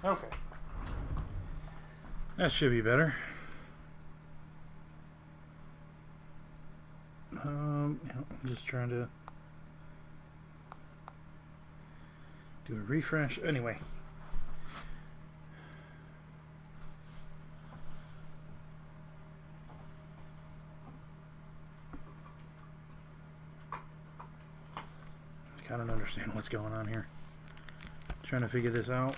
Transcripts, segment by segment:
Okay. That should be better. I'm just trying to do a refresh. Anyway. I don't understand what's going on here. Trying to figure this out.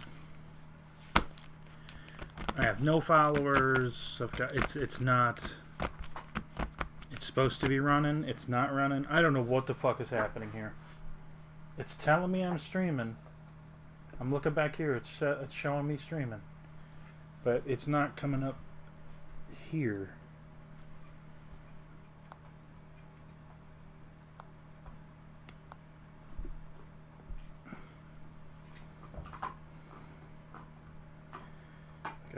I have no followers. I've got it's not. It's supposed to be running. It's not running. I don't know what the fuck is happening here. It's telling me I'm streaming. I'm looking back here. It's showing me streaming, but it's not coming up here.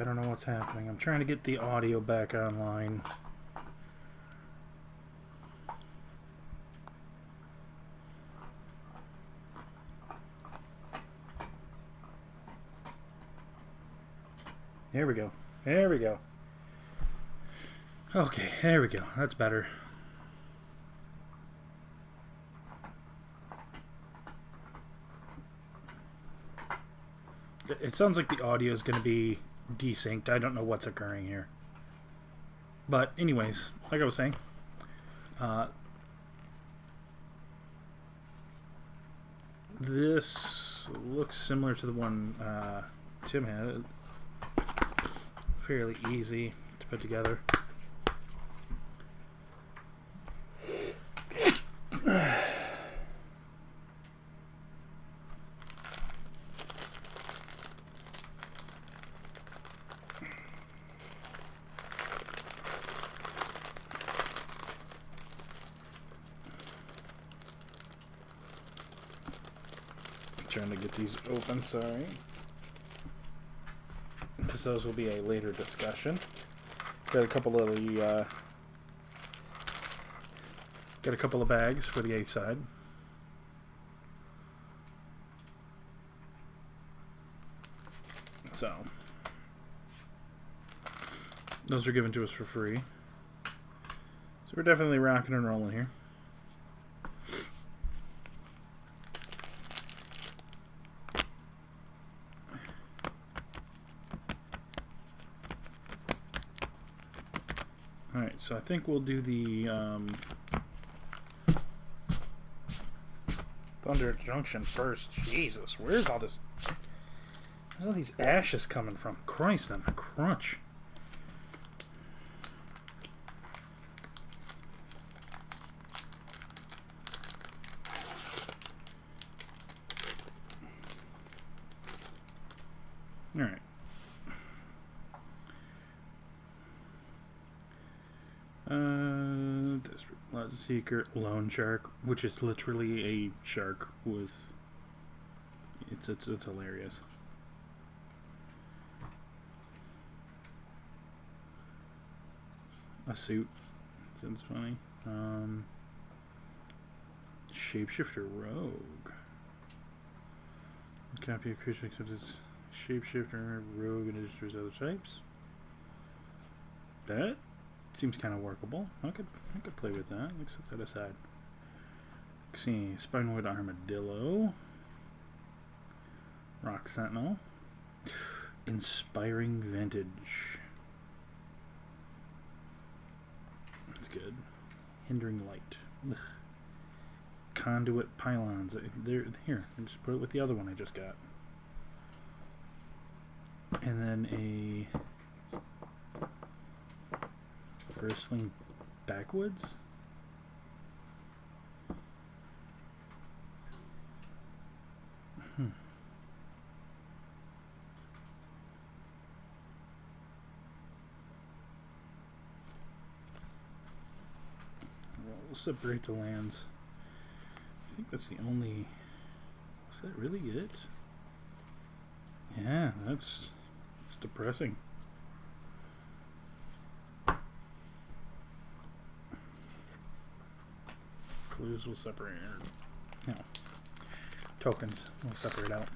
I don't know what's happening. I'm trying to get the audio back online. There we go. There we go. Okay, there we go. That's better. It sounds like the audio is going to be desynced. I don't know what's occurring here. But anyways, like I was saying, this looks similar to the one Tim had. Fairly easy to put together. Trying to get these open, sorry. Because those will be a later discussion. Got a couple of the got a couple of bags for the A side. So those are given to us for free. So we're definitely rocking and rolling here. Alright, so I think we'll do the Thunder Junction first. Jesus, where's all this? Where's all these ashes coming from? Christ, I'm a crunch. Alright. Desperate Blood Seeker, Lone Shark, which is literally a shark with. It's hilarious. A suit. Sounds funny. Shapeshifter Rogue. Copy of creature except it's Shapeshifter Rogue and it destroys other types. That seems kind of workable. I could play with that. Let's set that aside. Let's see, Spinewood Armadillo, Rock Sentinel, Inspiring Vintage. That's good. Hindering Light. Ugh. Conduit Pylons. They're here. I just put it with the other one I just got. And then a Bristling Backwoods. We'll separate the lands. I think that's the only. Is that really it? Yeah, that's depressing. Clues will separate. No. Tokens will separate out.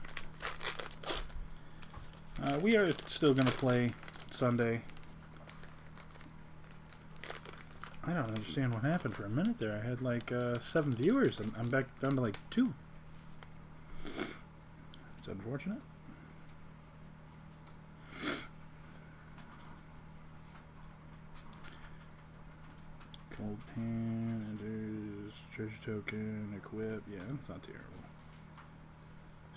We are still going to play Sunday. I don't understand what happened for a minute there. I had like 7 viewers, and I'm back down to like 2. It's unfortunate. Gold pan, enters, treasure token, equip. Yeah, that's not terrible.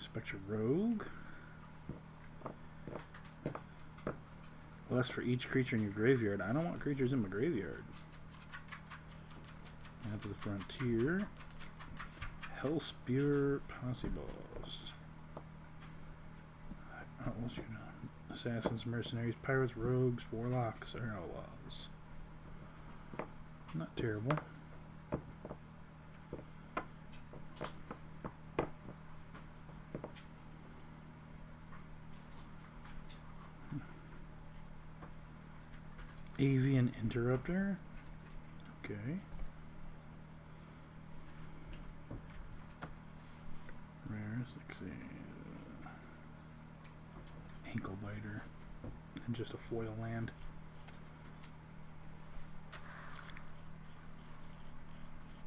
Spectre Rogue. Well, that's for each creature in your graveyard. I don't want creatures in my graveyard. Add to the Frontier. Hellspear Posse Boss. Outlaws, Assassins, Mercenaries, Pirates, Rogues, Warlocks, or Outlaws. Not terrible. Avian Interrupter. Okay. Rares, let's see. Ankle Biter. And just a foil land.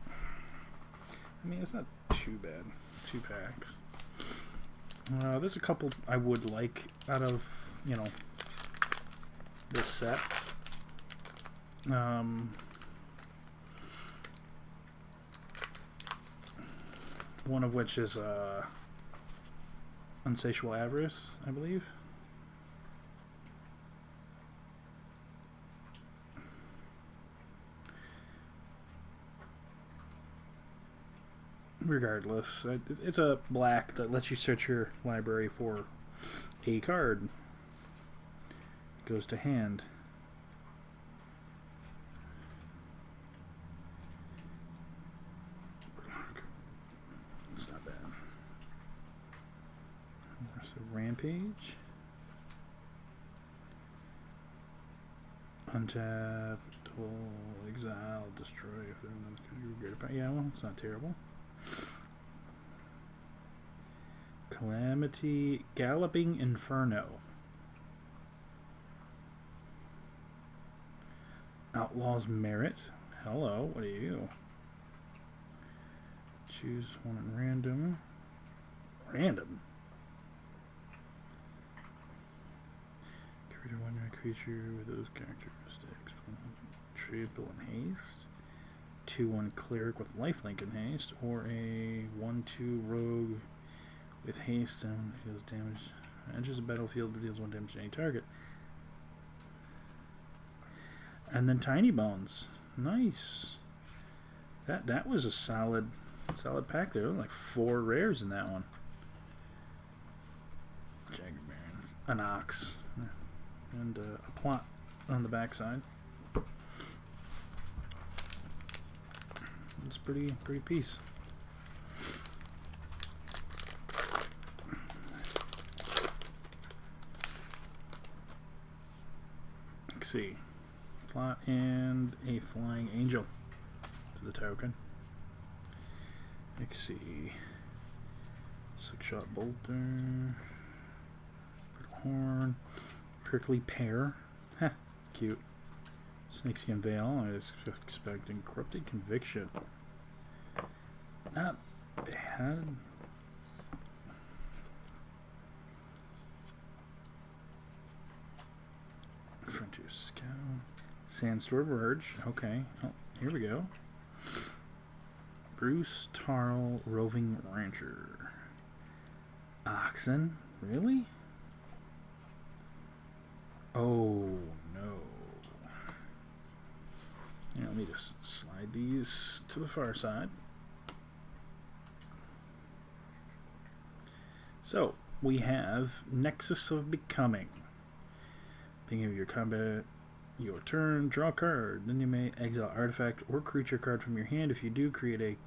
I mean, it's not too bad. 2 packs. There's a couple I would like out of, you know, this set. One of which is Unsatiable Avarice, I believe. Regardless, it's a black that lets you search your library for a card. It goes to hand. It's not bad. There's a Rampage. Untap, exile, destroy if they're not good about. Yeah, well, it's not terrible. Calamity, Galloping Inferno. Outlaws Merit. Hello, what are you? Choose one at random. Random? Create a 1-mana creature with those characteristics. Triple and haste. 2/1 cleric with lifelink and haste, or a 1/2 rogue with haste and deals damage. Enters the battlefield that deals 1 damage to any target. And then Tiny Bones. Nice. That was a solid pack there. Like 4 rares in that one. Jagger Barons, an Ox, and a plot on the backside. It's pretty piece. Let's see. Plot and a Flying Angel to the token. Let's see. 6-shot Bolter. Horn. Prickly Pear. Heh, cute. Snakeskin Veil. I was expecting Corrupted Conviction. Not bad. Frontier Scout. Sandstorm Verge. Okay. Oh, here we go. Bruce Tarl, Roving Rancher. Oxen? Really? Oh, no. Yeah, let me just slide these to the far side. So, we have Nexus of Becoming. Beginning of your combat, your turn, draw a card. Then you may exile artifact or creature card from your hand. If you do, create a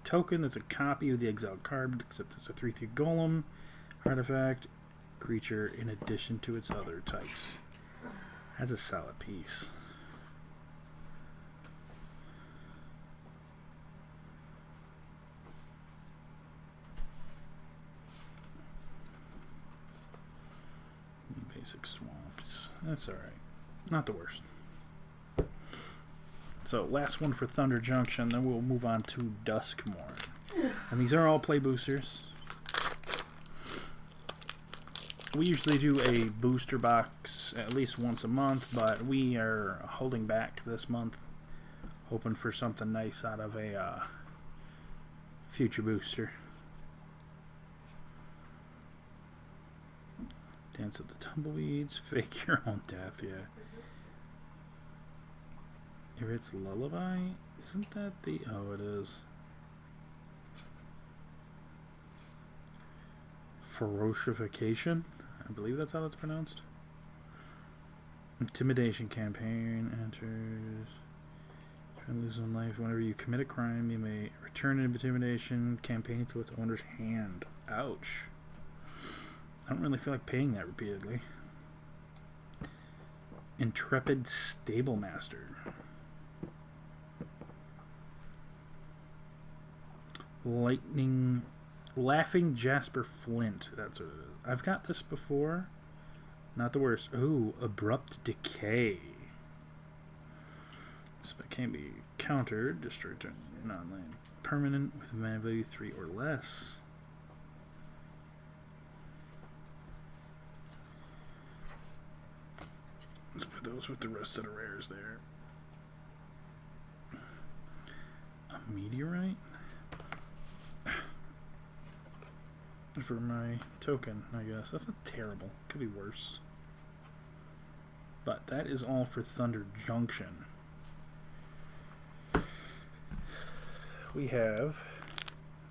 token that's a copy of the exiled card, except it's a 3/3 golem, artifact, creature, in addition to its other types. That's a solid piece. Basic swamps. That's alright. Not the worst. So, last one for Thunder Junction, then we'll move on to Duskmourn. And these are all play boosters. We usually do a booster box at least once a month, but we are holding back this month, hoping for something nice out of a future booster. Dance with the Tumbleweeds, Fake Your Own Death, yeah. Irit's Lullaby? Isn't that the... Oh, it is. Ferocification? I believe that's how that's pronounced. Intimidation campaign enters. Try to lose one life. Whenever you commit a crime, you may return an intimidation campaign to its owner's hand. Ouch. I don't really feel like paying that repeatedly. Intrepid Stablemaster. Laughing Jasper Flint. That's what it is. I've got this before. Not the worst. Ooh, Abrupt Decay. Spell can be countered. Destroy turn non-land permanent with mana value 3 or less. Let's put those with the rest of the rares there. A Meteorite? For my token, I guess. That's not terrible. Could be worse. But that is all for Thunder Junction. We have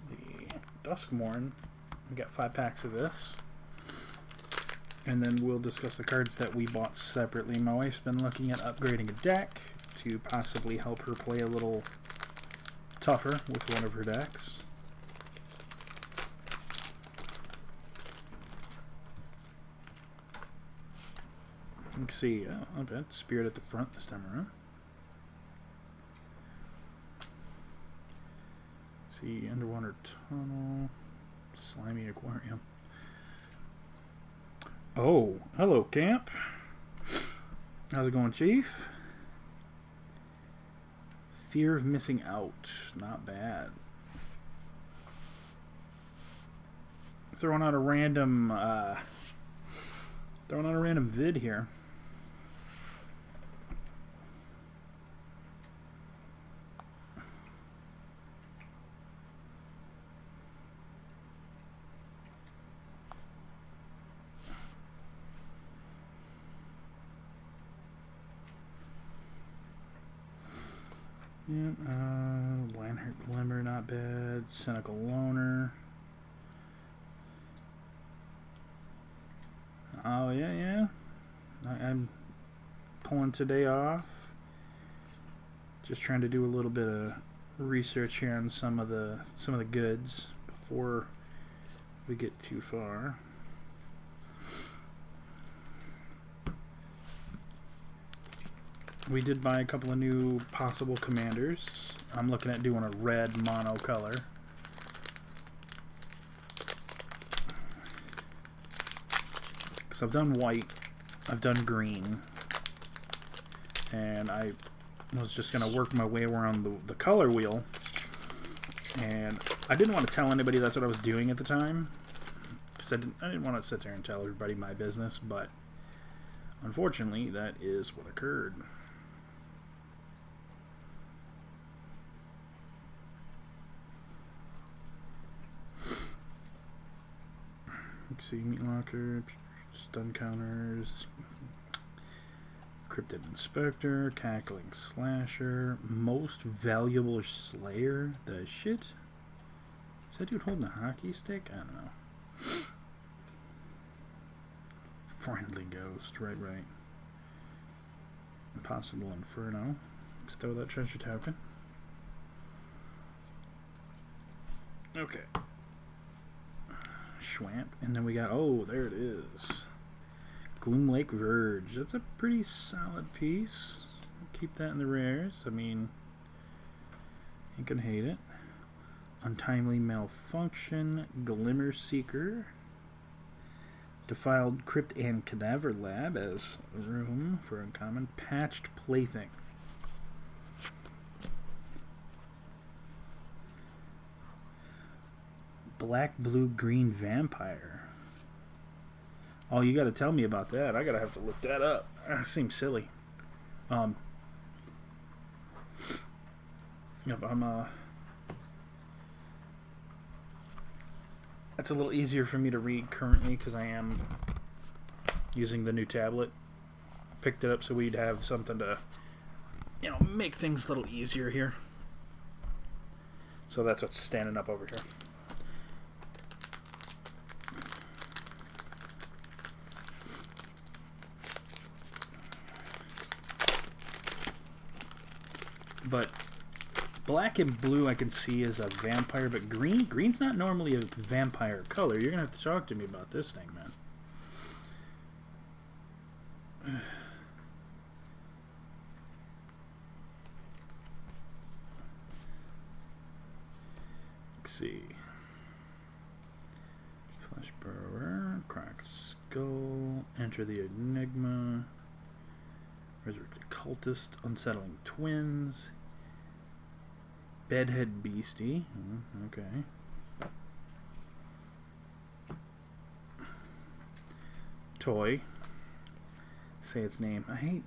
the Duskmourn. We got 5 packs of this. And then we'll discuss the cards that we bought separately. My wife's been looking at upgrading a deck to possibly help her play a little tougher with one of her decks. You can see, I bet Spirit at the front this time around. See, Underwater Tunnel, Slimy Aquarium. Oh, hello, Camp. How's it going, Chief? Fear of Missing Out. Not bad. Throwing out a random vid here. Yeah, Lantern Glimmer, not bad. Cynical Loner. Oh yeah. I'm pulling today off. Just trying to do a little bit of research here on some of the goods before we get too far. We did buy a couple of new possible commanders. I'm looking at doing a red mono color. Because I've done white, I've done green, and I was just going to work my way around the color wheel. And I didn't want to tell anybody that's what I was doing at the time. Because I didn't want to sit there and tell everybody my business, but unfortunately that is what occurred. Let's see, Meat Locker, Stun Counters, Cryptid Inspector, Cackling Slasher, Most Valuable Slayer. The shit? Is that dude holding a hockey stick? I don't know. Friendly Ghost, right. Impossible Inferno. Let's throw that treasure token. Okay. Schwamp, and then we got, oh, there it is. Gloomlake Verge. That's a pretty solid piece. Keep that in the rares. I mean, ain't gonna hate it. Untimely Malfunction, Glimmer Seeker, Defiled Crypt and Cadaver Lab as room for uncommon. Patched Plaything. Black, Blue, Green Vampire. Oh, you gotta tell me about that. I gotta have to look that up. That seems silly. Yep, that's a little easier for me to read currently because I am using the new tablet. Picked it up so we'd have something to, make things a little easier here. So that's what's standing up over here. But black and blue I can see as a vampire, but green's not normally a vampire color. You're gonna have to talk to me about this thing, man. Let's see. Flesh Burrower, Cracked Skull, Enter the Enigma, Resurrected Cultist, Unsettling Twins, Bedhead Beastie. Okay. Toy. Say its name. I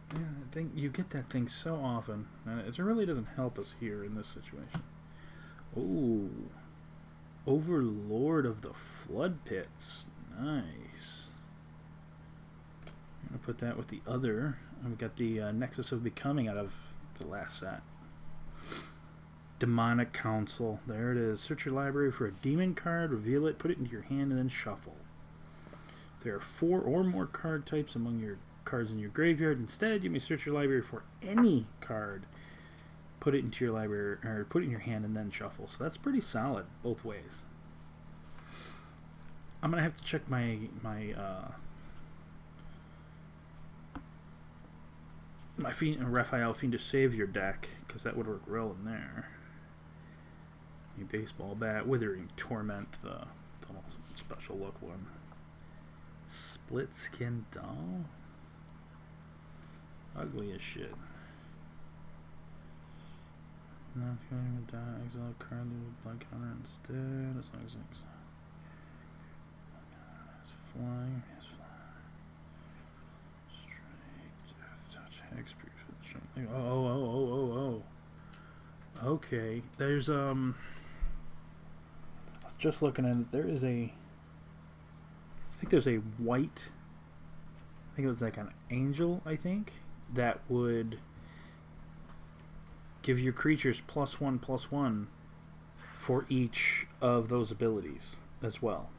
think you get that thing so often, and it really doesn't help us here in this situation. Ooh. Overlord of the Flood Pits. Nice. I'm going to put that with the other. We've got the Nexus of Becoming out of the last set. Demonic Council. There it is. Search your library for a demon card, reveal it, put it into your hand, and then shuffle. There are 4 or more card types among your cards in your graveyard. Instead, you may search your library for any card, put it into your library, or put it in your hand, and then shuffle. So that's pretty solid both ways. I'm gonna have to check my Raphael Fiendish Savior deck, because that would work well in there. A baseball bat, Withering Torment, the special look one. Split Skin Doll, ugly as shit. Not going to die. Exile card with blood counter instead. As long as it's flying. Yes, flying. Straight death touch hex. Oh. Okay. There's I was just looking at it. There is I think there's a white. I think it was like an angel. I think that would give your creatures +1/+1 for each of those abilities as well.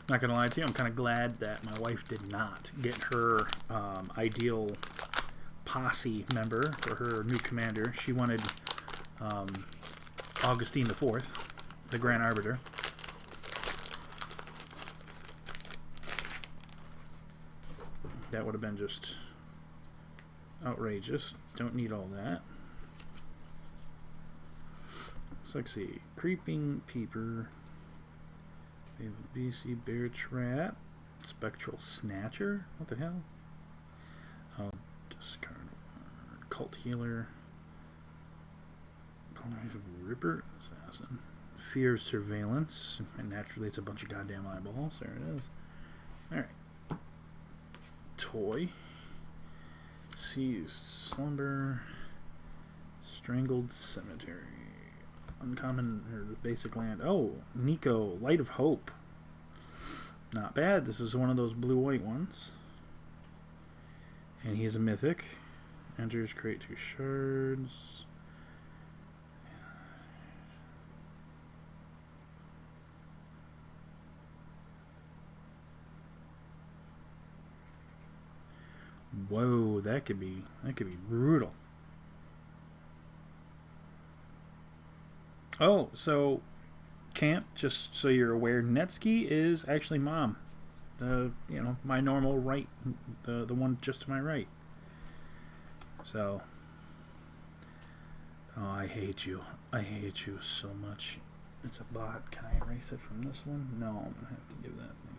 Not gonna lie to you, I'm kind of glad that my wife did not get her ideal posse member for her new commander. She wanted Augustine IV, the Grand Arbiter. That would have been just outrageous. Don't need all that. So let's see. Creeping Peeper. BC Bear Trap. Spectral Snatcher. What the hell? Oh, discard. Cult Healer. Ripper Assassin. Fear Surveillance. And naturally it's a bunch of goddamn eyeballs. There it is. Alright. Toy. Seized Slumber. Strangled Cemetery. Uncommon, or the basic land. Oh, Nico, Light of Hope. Not bad. This is one of those blue-white ones. And he's a mythic. Enters, create 2 shards. Whoa, that could be brutal. Oh, so Camp, just so you're aware, Netski is actually Mom. My normal right, the one just to my right. So, oh, I hate you. I hate you so much. It's a bot. Can I erase it from this one? No, I'm going to have to do that maybe.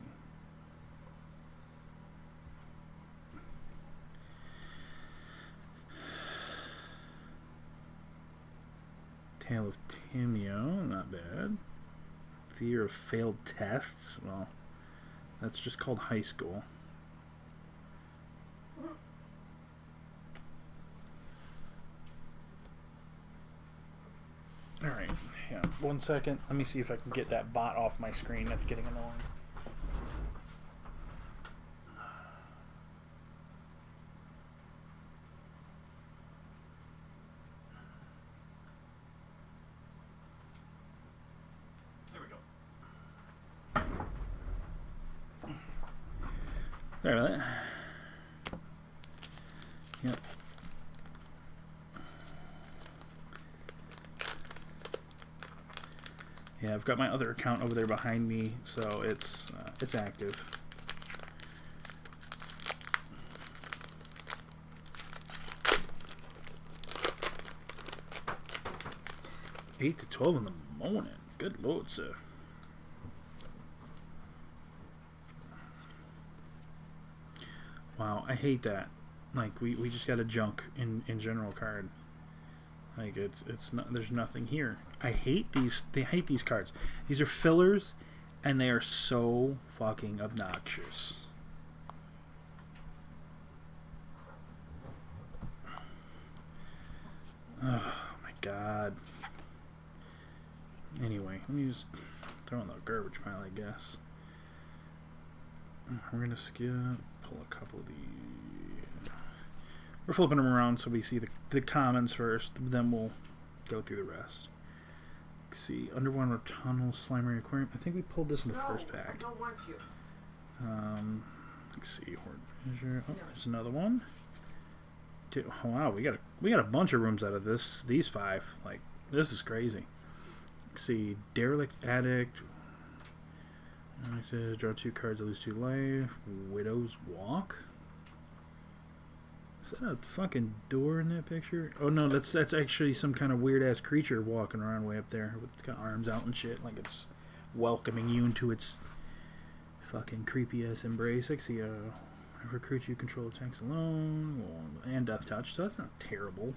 Tale of Timeo, not bad. Fear of failed tests. Well, that's just called high school. Alright, yeah, 1 second. Let me see if I can get that bot off my screen. That's getting annoying. There we go. Sorry about that. Yep. Yeah, I've got my other account over there behind me, so it's active. $8 to 12 in the morning. Good lord, sir. Wow, I hate that. Like we just got a junk in general card. Like it's not, there's nothing here. I hate these cards. These are fillers and they are so fucking obnoxious. Oh my god. Anyway, let me just throw in the garbage pile, I guess. We're gonna skip, pull a couple of these. We're flipping them around so we see the commons first, then we'll go through the rest. Let's see, Underwater Tunnel, Slimery Aquarium. I think we pulled this in the first pack. I don't want you. Let's see, Horde Measure. Oh, there's another one. Dude, oh, wow, we got a bunch of rooms out of these 5. Like, this is crazy. Let's see, Derelict Addict. It says draw 2 cards, lose 2 life. Widow's Walk. Is that a fucking door in that picture? Oh no, that's actually some kind of weird ass creature walking around way up there. It's got arms out and shit, like it's welcoming you into its fucking creepy ass embrace. I see recruit you control attacks alone, and Death Touch, so that's not terrible.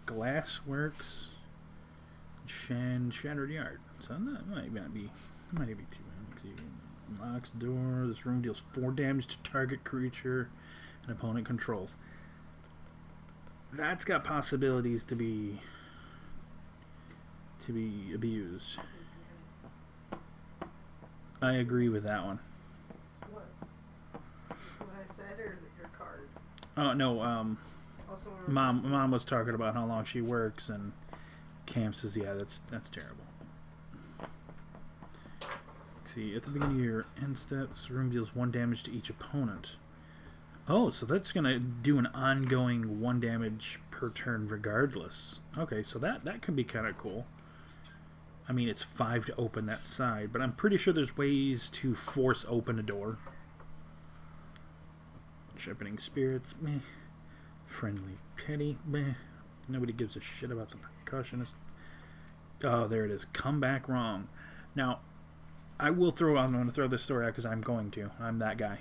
Glassworks, Shattered Yard. So that might not be too bad. Let's see. Unlocks door. This room deals 4 damage to target creature and opponent controls. That's got possibilities to be abused. I agree with that one. What? What I said or your card? Oh no. Also, Mom was talking about how long she works, and Cam says, yeah, that's terrible. See, at the beginning of your end step, this room deals 1 damage to each opponent. Oh, so that's gonna do an ongoing 1 damage per turn regardless. Okay, so that could be kind of cool. I mean, it's 5 to open that side, but I'm pretty sure there's ways to force open a door. Shepherding Spirits, meh. Friendly Teddy, meh. Nobody gives a shit about the percussionist. Oh, there it is. Come back wrong. Now, I'm going to throw this story out because I'm going to. I'm that guy.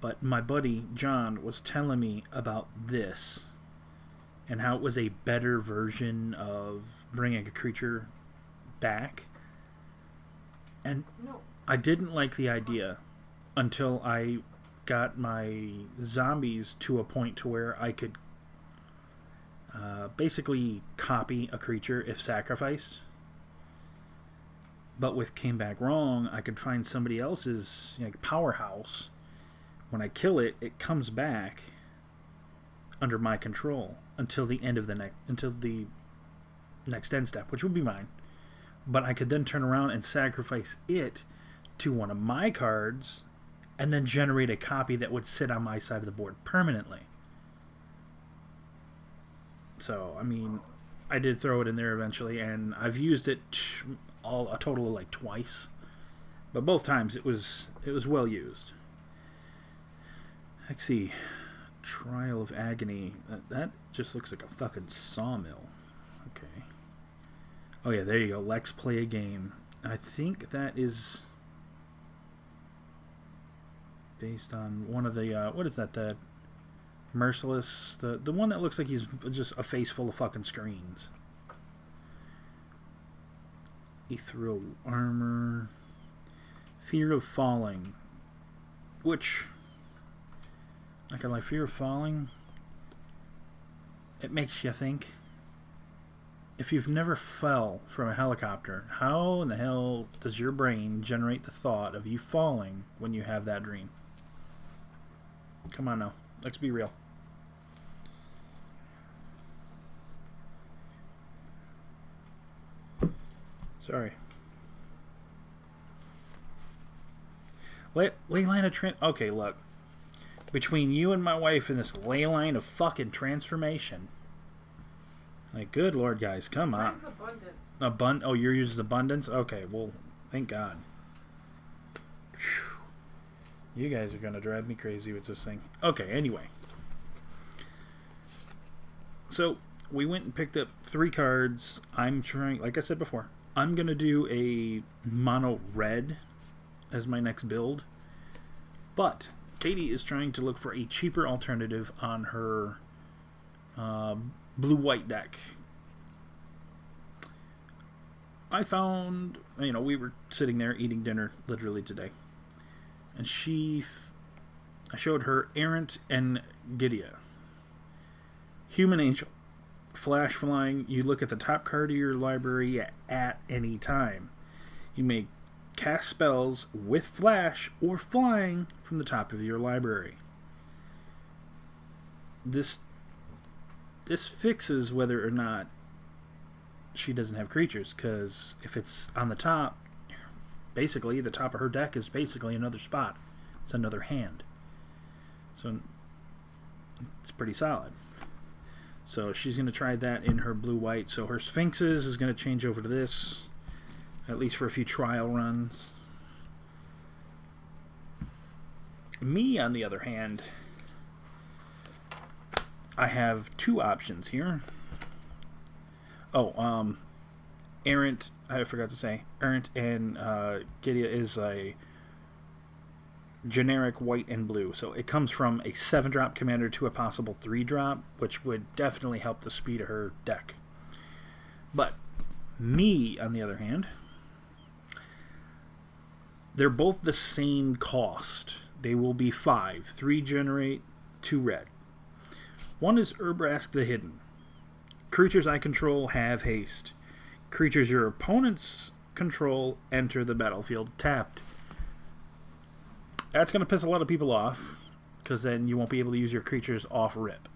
But my buddy, John, was telling me about this and how it was a better version of bringing a creature back. And no. I didn't like the idea until I got my zombies to a point to where I could basically copy a creature if sacrificed. But with Came Back Wrong, I could find somebody else's powerhouse. When I kill it, it comes back under my control until the end of the next end step, which would be mine. But I could then turn around and sacrifice it to one of my cards, and then generate a copy that would sit on my side of the board permanently. So, I mean, I did throw it in there eventually, and I've used it a total of like twice, but both times it was well used. Let's see, Trial of Agony. That just looks like a fucking sawmill. Okay. Oh yeah, there you go. Let's play a game. I think that is based on one of the what is that? The Merciless, the one that looks like he's just a face full of fucking screens. Ethereal Armor. Fear of Falling. Which, not gonna lie, Fear of Falling, it makes you think. If you've never fell from a helicopter, how in the hell does your brain generate the thought of you falling when you have that dream? Come on now, let's be real. Sorry. Ley line of okay, look. Between you and my wife and this ley line of fucking transformation. Like, good lord, guys, come on. Mine's abundance. Oh, you're using abundance? Okay, well, thank God. Whew. You guys are gonna drive me crazy with this thing. Okay, anyway. So, we went and picked up 3 cards. I'm trying, like I said before, I'm gonna do a mono red as my next build, but Katie is trying to look for a cheaper alternative on her blue-white deck. I found, we were sitting there eating dinner literally today, and I showed her Errant and Gidia. Human Angel. Flash flying, you look at the top card of your library at any time. You may cast spells with flash or flying from the top of your library. This fixes whether or not she doesn't have creatures, because if it's on the top, basically the top of her deck is basically another spot. It's another hand. So it's pretty solid. So she's going to try that in her blue-white. So her Sphinxes is going to change over to this, at least for a few trial runs. Me, on the other hand, I have 2 options here. Oh, Errant, I forgot to say, Errant and Gidia is a generic white and blue. So it comes from a 7-drop commander to a possible 3-drop, which would definitely help the speed of her deck. But me, on the other hand, they're both the same cost. They will be 5. 3 generate, 2 red. One is Urbrask the Hidden. Creatures I control have haste. Creatures your opponents control enter the battlefield tapped. That's going to piss a lot of people off, because then you won't be able to use your creatures off rip.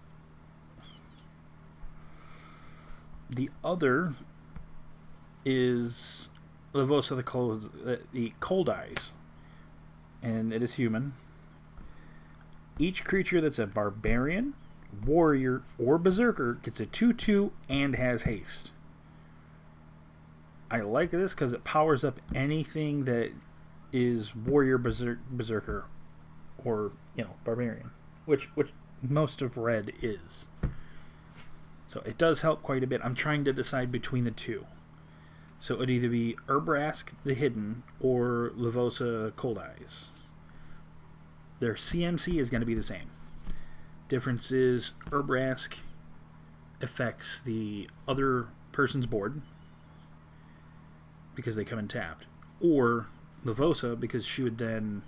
The other is Levosa the Cold Eyes, and it is human. Each creature that's a barbarian, warrior, or berserker gets a 2/2 and has haste. I like this because it powers up anything that is warrior, berserker, or barbarian, which most of red is. So it does help quite a bit. I'm trying to decide between the 2. So it'd either be Urbrask the Hidden or Levosa Cold Eyes. Their CMC is going to be the same. Difference is Urbrask affects the other person's board because they come in tapped, or Levosa, because she would then,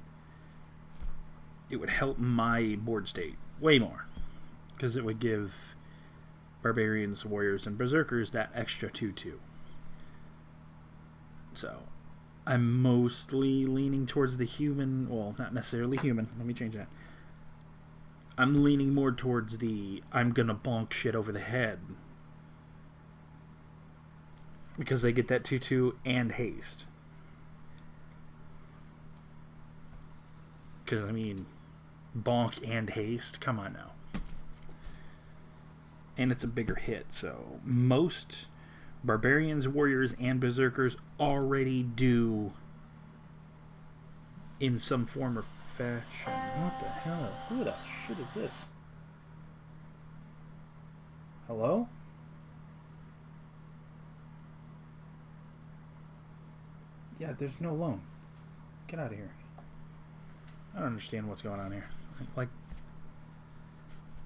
it would help my board state way more, because it would give barbarians, warriors, and berserkers that extra 2/2. So I'm mostly leaning towards the human, well, not necessarily human, let me change that. I'm leaning more towards the I'm gonna bonk shit over the head, because they get that 2/2 and haste. Because, bonk and haste, come on now. And it's a bigger hit, so most barbarians, warriors, and berserkers already do in some form or fashion. What the hell? Who the shit is this? Hello? Yeah, there's no loan. Get out of here. I don't understand what's going on here. Like,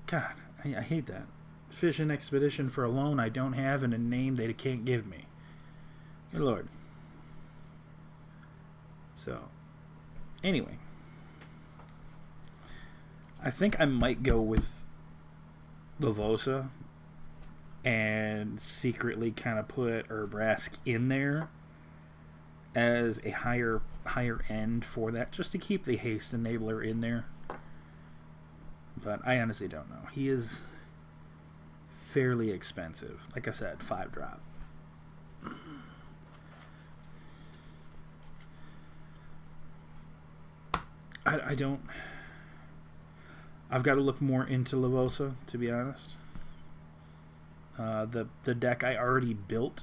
God, I hate that. Fishing expedition for a loan I don't have and a name they can't give me. Good Lord. So, anyway. I think I might go with Lavosa and secretly kind of put Urbrask in there as a higher end for that, just to keep the haste enabler in there. But I honestly don't know. He is fairly expensive. Like I said, 5-drop. I don't... I've got to look more into Lavosa, to be honest. The deck I already built,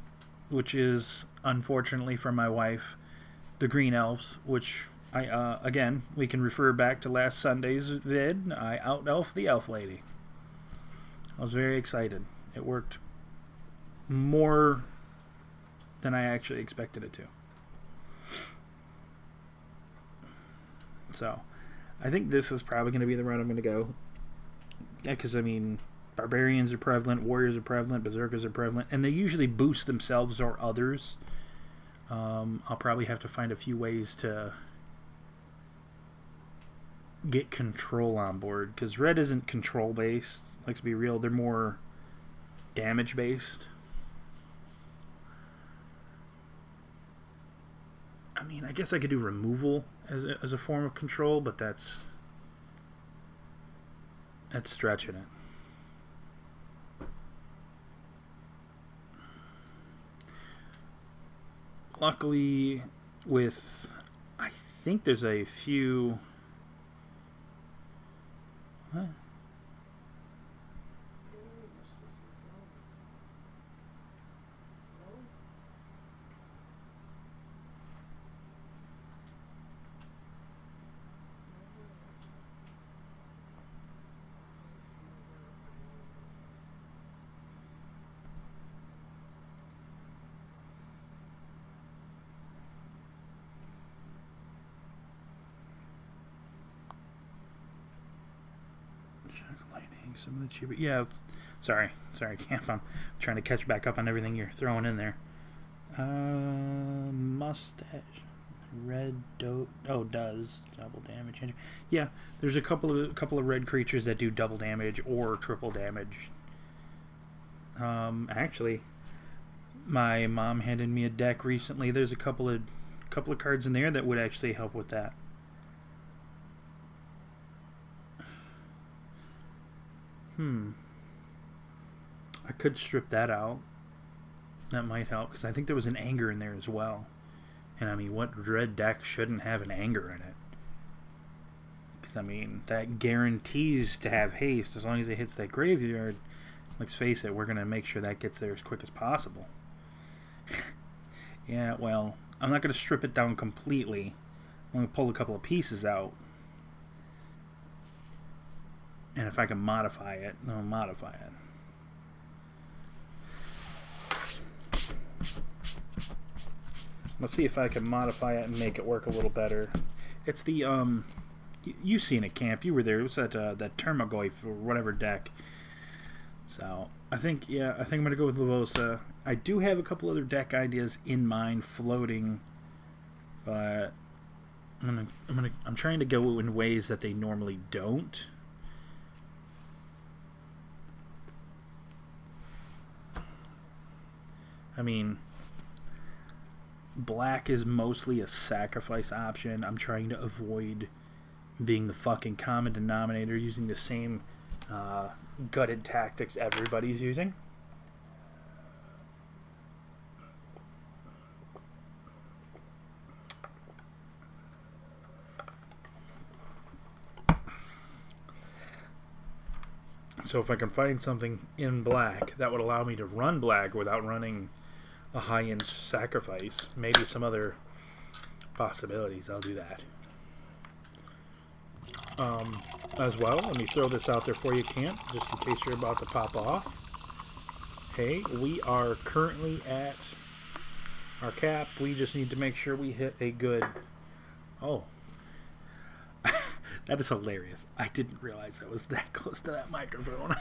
which is, unfortunately for my wife, the Green Elves, which I again, we can refer back to last Sunday's vid. I out-elfed the Elf Lady. I was very excited. It worked more than I actually expected it to. So, I think this is probably going to be the route I'm going to go. Yeah, because, I mean, Barbarians are prevalent, Warriors are prevalent, Berserkers are prevalent, and they usually boost themselves or others. I'll probably have to find a few ways to get control on board, because Red isn't control-based. Let's be real, they're more damage-based. I mean, I guess I could do removal as a form of control, but that's stretching it. Luckily, I think there's a few... What? Lightning, some of the cheaper... Yeah, sorry, Camp. I'm trying to catch back up on everything you're throwing in there. Mustache. Red does double damage. Yeah, there's a couple of red creatures that do double damage or triple damage. Actually, my mom handed me a deck recently. There's a couple of cards in there that would actually help with that. I could strip that out. That might help, because I think there was an anger in there as well. And I mean, what red deck shouldn't have an anger in it? Because I mean, that guarantees to have haste as long as it hits that graveyard. Let's face it, we're going to make sure that gets there as quick as possible. Yeah, well, I'm not going to strip it down completely. I'm going to pull a couple of pieces out. And if I can modify it, I'll modify it. Let's see if I can modify it and make it work a little better. It's the, you've seen it, Camp. You were there. It was that Termagoyf or whatever deck. So, I think I'm going to go with Lavosa. I do have a couple other deck ideas in mind floating, but I'm trying to go in ways that they normally don't. I mean, black is mostly a sacrifice option. I'm trying to avoid being the fucking common denominator, using the same gutted tactics everybody's using. So if I can find something in black that would allow me to run black without running a high-end sacrifice, maybe some other possibilities, I'll do that. As well, let me throw this out there for you, Camp, just in case you're about to pop off. Hey, we are currently at our cap. We just need to make sure we hit a good... Oh. That is hilarious. I didn't realize I was that close to that microphone.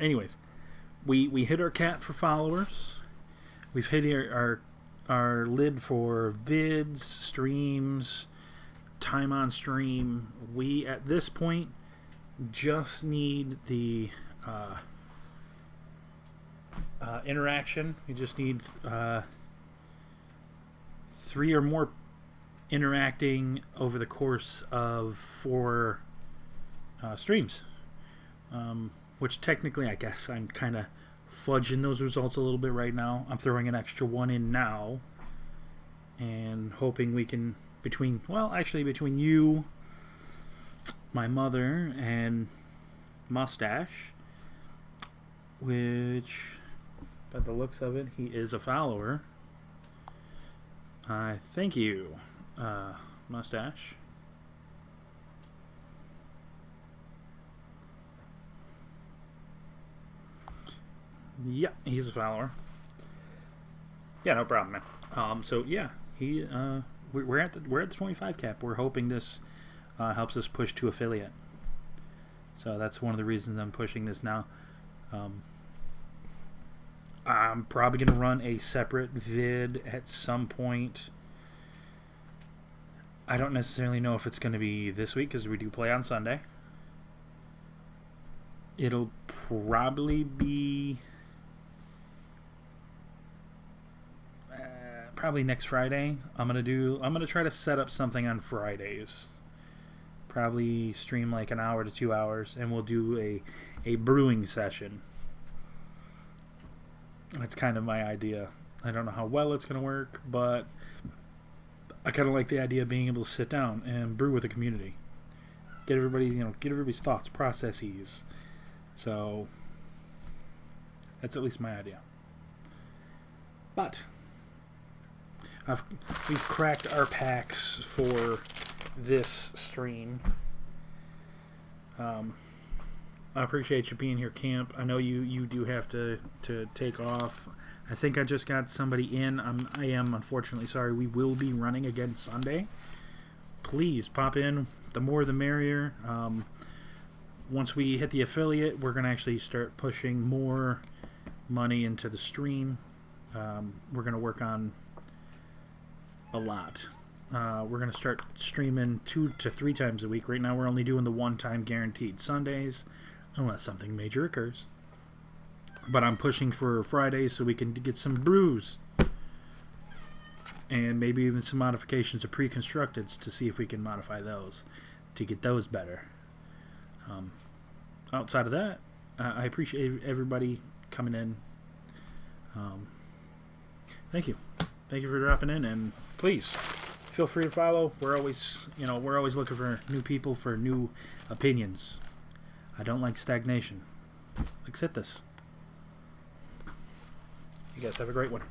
Anyways, we hit our cap for followers. We've hit our lid for vids, streams, time on stream. We at this point just need the interaction. We just need 3 or more interacting over the course of 4 streams. Which technically, I guess I'm kind of fudging those results a little bit right now. I'm throwing an extra 1 in now and hoping we can, between you, my mother, and Mustache, which by the looks of it, he is a follower. Thank you, Mustache. Yeah, he's a follower. Yeah, no problem, man. So yeah, we're at the 25 cap. We're hoping this helps us push to affiliate. So that's one of the reasons I'm pushing this now. I'm probably gonna run a separate vid at some point. I don't necessarily know if it's gonna be this week because we do play on Sunday. It'll probably be probably next Friday. I'm gonna try to set up something on Fridays. Probably stream like an hour to 2 hours, and we'll do a brewing session. That's kind of my idea. I don't know how well it's gonna work, but I kind of like the idea of being able to sit down and brew with the community. Get everybody's thoughts, processes. So that's at least my idea. But we've cracked our packs for this stream. I appreciate you being here, Camp. I know you do have to take off. I think I just got somebody in. I am unfortunately sorry. We will be running again Sunday. Please pop in. The more the merrier. Once we hit the affiliate, we're going to actually start pushing more money into the stream. We're going to work on a lot. We're going to start streaming 2 to 3 times a week. Right now we're only doing the 1-time guaranteed Sundays, unless something major occurs. But I'm pushing for Fridays so we can get some brews. And maybe even some modifications of pre-constructeds to see if we can modify those to get those better. Outside of that, I appreciate everybody coming in. Thank you for dropping in, and please feel free to follow. We're always looking for new people for new opinions. I don't like stagnation. Accept this. You guys have a great one.